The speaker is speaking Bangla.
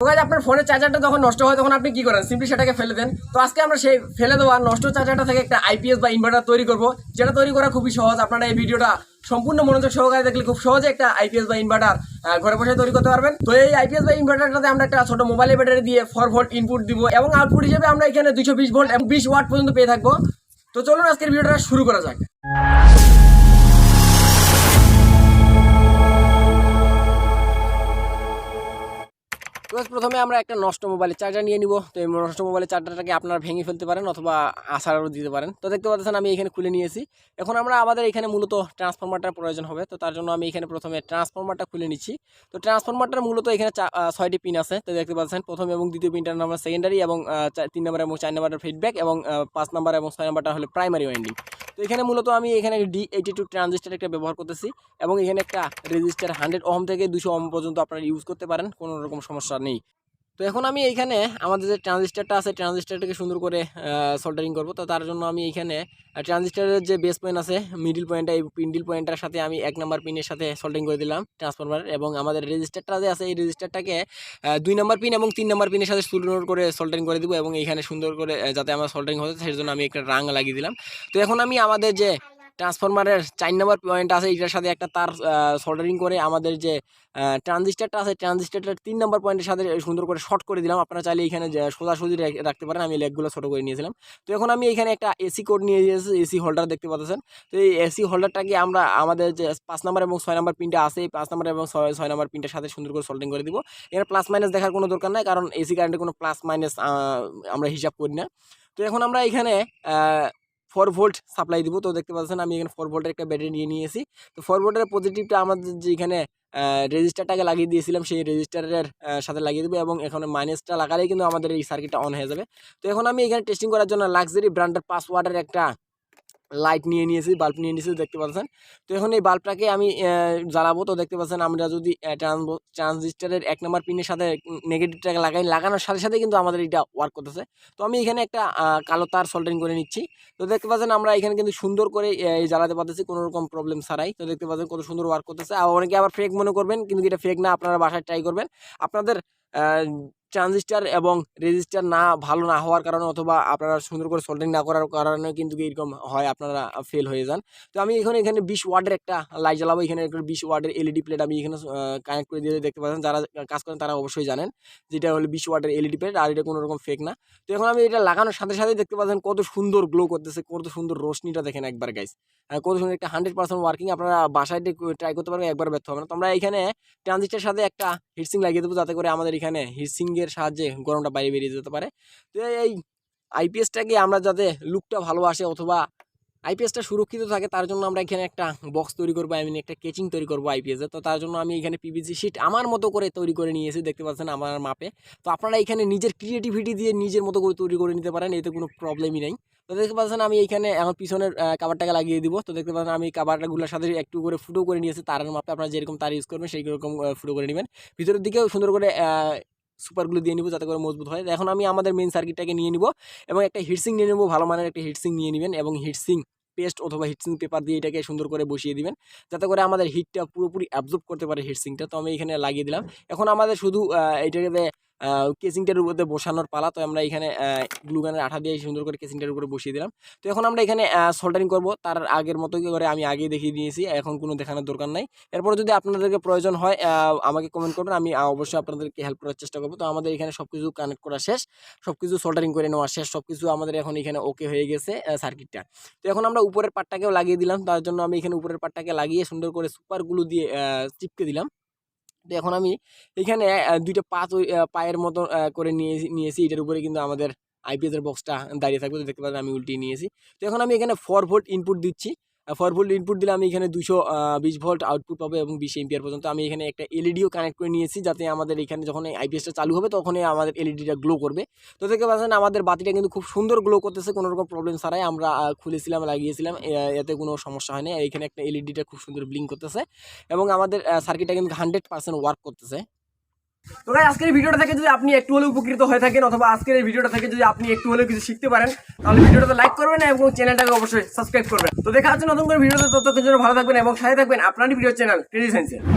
তো গাইস আপনার ফোনের চার্জারটা যখন নষ্ট হয় তখন আপনি কি করেন? সিম্পলি সেটাকে ফেলে দেন। তো আজকে আমরা সেই ফেলে দেওয়া নষ্ট চার্জারটা থেকে একটা আইপিএস বা ইনভার্টার তৈরি করব, যেটা তৈরি করা খুবই সহজ। আপনারা এই ভিডিওটা সম্পূর্ণ মনোযোগ সহকারে দেখলে খুব সহজে একটা আইপিএস বা ইনভার্টার ঘরে বসে তৈরি করতে পারবেন। তো এই আইপিএস বা ইনভার্টারটাতে আমরা একটা ছোট মোবাইল ব্যাটারি দিয়ে 4 ভোল্ট ইনপুট দিব এবং আউটপুট হিসেবে আমরা এখানে 220 ভোল্ট এবং 20 ওয়াট পর্যন্ত পেয়ে থাকবো। তো চলুন আজকের ভিডিওটা শুরু করা যাক। তো প্রথমে আমরা একটা নষ্ট মোবাইলের চার্জার নিয়ে নিব। তো এই নষ্ট মোবাইলের চার্জারটাকে আপনারা ভেঙে ফেলতে পারেন অথবা আসারও দিতে পারেন। তো দেখতে পাচ্ছেন আমি এখানে খুলে নিয়েছি। এখন আমাদের এখানে মূলত ট্রান্সফরমারটার প্রয়োজন হবে। তো তার জন্য আমি এখানে প্রথমে ট্রান্সফরমারটা খুলে নিচ্ছি। তো ট্রান্সফরমারটার মূলত এখানে 6টি পিন আছে। তো দেখতে পাচ্ছেন প্রথম এবং দ্বিতীয় পিনটার নাম সেকেন্ডারি এবং 3 নম্বর এবং 4 নম্বরের ফিডব্যাক এবং 5 নম্বর এবং 6 নম্বরটা হলো প্রাইমারি ওয়াইন্ডিং। তো এখানে মূলত আমি এখানে D882 ট্রানজিস্টর একটা ব্যবহার করতেছি এবং এখানে একটা রেজিস্টার 100 ওহম থেকে 200 ওহম পর্যন্ত আপনারা ইউজ করতে পারেন, কোনো রকম সমস্যা নেই। তো এখন আমি এইখানে আমাদের যে ট্রানজিস্টারটা আছে ট্রানজিস্টারটাকে সুন্দর করে সোল্ডারিং করব। তো তার জন্য আমি এইখানে ট্রানজিস্টারের যে বেস পয়েন্ট আছে মিডিল পয়েন্টটা, এই মিডিল পয়েন্টটার সাথে আমি 1 নম্বর পিনের সাথে সোল্ডারিং করে দিলাম ট্রান্সফরমার, এবং আমাদের রেজিস্টারটা যে আছে এই রেজিস্টারটাকে 2 নম্বর পিন এবং 3 নম্বর পিনের সাথে সুন্দর করে সোল্ডারিং করে দিব এবং এইখানে সুন্দর করে যাতে আমার সোল্ডারিং হতে সেই জন্য আমি একটা রাং লাগিয়ে দিলাম। তো এখন আমি আমাদের যে ট্রান্সফরমারের 4 নম্বর পয়েন্ট আছে এটার সাথে একটা তার সোল্ডারিং করে আমাদের যে ট্রানজিস্টারটা আছে ট্রানজিস্টারটার 3 নম্বর পয়েন্টের সাথে সুন্দর করে শর্ট করে দিলাম। আপনারা চাইলে এখানে সোজাসুজি রাখতে পারেন, আমি লেগগুলো ছোটো করে নিয়েছিলাম। তো এখন আমি এখানে একটা এসি কোড নিয়ে দিয়েছি, এসি হোল্ডার দেখতে পাচ্ছেন। তো এই এসি হোল্ডারটাকে আমরা আমাদের যে 5 নম্বর এবং 6 নম্বর পিনটা আছে এই 5 নম্বর এবং 6 নম্বর পিনটার সাথে সুন্দর করে সোল্ডারিং করে দিব। এখানে প্লাস মাইনাস দেখার কোনো দরকার নাই, কারণ এসি কারেন্টের কোনো প্লাস মাইনাস আমরা হিসাব করি না। তো এখন আমরা এখানে 4 ভোল্ট সাপ্লাই দিব। তো দেখতে পাচ্ছেন আমি এখানে 4 ভোল্টের একটা ব্যাটারি নিয়ে নিয়েছি। তো 4 ভোল্টের পজিটিভটা আমাদের যে এখানে রেজিস্টারটাকে লাগিয়ে দিয়েছিলাম সেই রেজিস্টারের সাথে লাগিয়ে দেবো এবং এখানে মাইনাসটা লাগালেই কিন্তু আমাদের এই সার্কিটটা অন হয়ে যাবে। তো এখন আমি এখানে টেস্টিং করার জন্য লাক্সারি ব্র্যান্ডের 5 ওয়াটের একটা লাইট নিয়ে নিয়েছি, বাল্ব নিয়ে নিয়েছি দেখতে পাচ্ছেন। তো এখন এই বাল্বটাকে আমি জ্বালাবো। তো দেখতে পাচ্ছেন আমরা যদি ট্রানজিস্টারের 1 নম্বর পিনের সাথে নেগেটিভটাকে লাগানোর সাথে সাথে কিন্তু আমাদের এটা ওয়ার্ক করতেছে। তো আমি এখানে একটা কালো তার সোল্ডারিং করে নিচ্ছি। তো দেখতে পাচ্ছেন আমরা এখানে কিন্তু সুন্দর করে জ্বালাতে পারতেছি কোনো রকম প্রবলেম ছাড়াই। তো দেখতে পাচ্ছেন কত সুন্দর ওয়ার্ক করতেছে। আর অনেকে আবার ফেক মনে করবেন, কিন্তু এটা ফেক না, আপনারা বাসায় ট্রাই করবেন। আপনাদের ট্রানজিস্টার এবং রেজিস্টার ভালো না হওয়ার কারণে অথবা আপনারা সুন্দর করে সোল্ডারিং না করার কারণে কিন্তু এরকম হয়, আপনারা ফেল হয়ে যান। তো আমি এখানে 20 ওয়াটের একটা লাইট জ্বালাবো। এখানে 20 ওয়াটের এলইডি প্লেট আমি এখানে কানেক্ট করে দিয়ে দেখতে পাচ্ছেন, যারা কাজ করেন তারা অবশ্যই জানেন যেটা হলো 20 ওয়াটের এলইডি প্লেট, আর এটা কোনো রকম ফেক না। তো এখন আমি এটা লাগানোর সাথে সাথে দেখতে পাচ্ছেন কত সুন্দর গ্লো করতেছে, কত সুন্দর রোশনিটা দেখেন একবার গাইস, কত সুন্দর একটা 100% ওয়ার্কিং। আপনারা বাসায় ট্রাই করতে পারবেন, একবার ব্যর্থ হবে না। তো আমরা এখানে ট্রানজিস্টারের সাথে একটা হিটসিং লাগিয়ে দেবো, যাতে করে আমাদের এখানে হিটসিং এর সাহায্যে গরমটা বাইরে বেরিয়ে যেতে পারে। তো এই আইপিএসটাকে আমরা যাতে লুকটা ভালো আসে অথবা আইপিএসটা সুরক্ষিত থাকে তার জন্য আমরা এখানে একটা বক্স তৈরি করবো, একটা কেচিং তৈরি করবো আইপিএস এর। তো তার জন্য আমি এখানে পিভিসি শিট আমার মতো করে তৈরি করে নিয়েছি, দেখতে পাচ্ছেন আমার মাপে। তো আপনারা এখানে নিজের ক্রিয়েটিভিটি দিয়ে নিজের মতো করে তৈরি করে নিতে পারেন, এতে কোনো প্রবলেমই নেই। তো দেখতে পাচ্ছেন আমি এইখানে এখন পিছনের কাভারটাকে লাগিয়ে দিব। তো দেখতে পাচ্ছেন আমি কাভারগুলোর সাথে একটু করে ফুটো করে নিয়েছি তারের মাপে। আপনারা যেরকম তার ইউজ করবেন সেই রকম ফুটো করে নেবেন। ভিতরের দিকেও সুন্দর করে সুপারগুলো দিয়ে নিব যাতে করে মজবুত হয়। এখন আমি আমাদের মেইন সার্কিটটাকে নিয়ে নিব এবং একটা হিটসিং নিয়ে নেব, ভালো মানের একটা হিটসিং নিয়ে নেবেন এবং হিটসিং পেস্ট অথবা হিটসিং পেপার দিয়ে এটাকে সুন্দর করে বসিয়ে দিবেন, যাতে করে আমাদের হিটটা পুরোপুরি অ্যাবজর্ব করতে পারে হিটসিংটা। তো আমি এখানে লাগিয়ে দিলাম। এখন আমাদের শুধু এইটাকে কেসিংটার উপরে বসানোর পালা। তো আমরা এখানে গ্লুগানের আঠা দিয়ে সুন্দর করে কেসিংটার উপরে বসিয়ে দিলাম। তো এখন আমরা এখানে সোল্ডারিং করব তার আগের মতো করে আমি আগেই দেখিয়ে দিয়েছি, এখন কোনো দেখানোর দরকার নাই। এরপরে যদি আপনাদেরকে প্রয়োজন হয় আমাকে কমেন্ট করবেন, আমি অবশ্যই আপনাদেরকে হেল্প করার চেষ্টা করবো। তো আমাদের এখানে সব কিছু কানেক্ট করা শেষ, সব কিছু সোল্ডারিং করে নেওয়া শেষ, সব কিছু আমাদের এখন এখানে ওকে হয়ে গেছে সার্কিটটা। তো এখন আমরা উপরের পার্টটাকেও লাগিয়ে দিলাম। তার জন্য আমি এখানে উপরের পার্টটাকে লাগিয়ে সুন্দর করে সুপারগুলো দিয়ে চিপকে দিলাম। তো এখন আমি এখানে 2টা পায়ের মতো করে নিয়েছি। এটার উপরে কিন্তু আমাদের আইপিএস এর বক্সটা দাঁড়িয়ে থাকবে। দেখতে পাচ্ছেন আমি উল্টিয়ে নিয়েছি। তো এখন আমি এখানে 4 ভোল্ট ইনপুট দিচ্ছি। 4 ভোল্ট ইনপুট দিলে আমি এখানে 220 ভোল্ট আউটপুট পাবো এবং 20 এম্পিয়ার পর্যন্ত। আমি এখানে একটা এলইডিও কানেক্ট করে নিয়েছি, যাতে আমাদের এখানে যখন আইপিএসটা চালু হবে তখনই আমাদের এলইডিটা গ্লো করবে। তো দেখতে পাচ্ছেন আমাদের বাতিটা কিন্তু খুব সুন্দর গ্লো করতেছে, কোনো রকম প্রবলেম ছাড়াই। আমরা খুলেছিলাম, লাগিয়েছিলাম, এতে কোনো সমস্যা হয়নি। এখানে একটা এলইডিটা খুব সুন্দর ব্লিঙ্ক করতেছে এবং আমাদের সার্কিটটা কিন্তু 100% ওয়ার্ক করতেছে। তো গাইস আজকের এই ভিডিওটা থেকে যদি আপনি একটু হলেও উপকৃত হয়ে থাকেন অথবা আজকের এই ভিডিওটা থেকে যদি আপনি একটু হলেও কিছু শিখতে পারেন, তাহলে ভিডিওটাতে লাইক করবেন এবং চ্যানেলটাকে অবশ্যই সাবস্ক্রাইব করবেন। তো দেখা হচ্ছে নতুন করে ভিডিওতে, ততক্ষণের জন্য ভালো থাকবেন এবং সাথে থাকবেন আপনারই ভিডিও চ্যানেল ক্রেজি সায়েন্সে।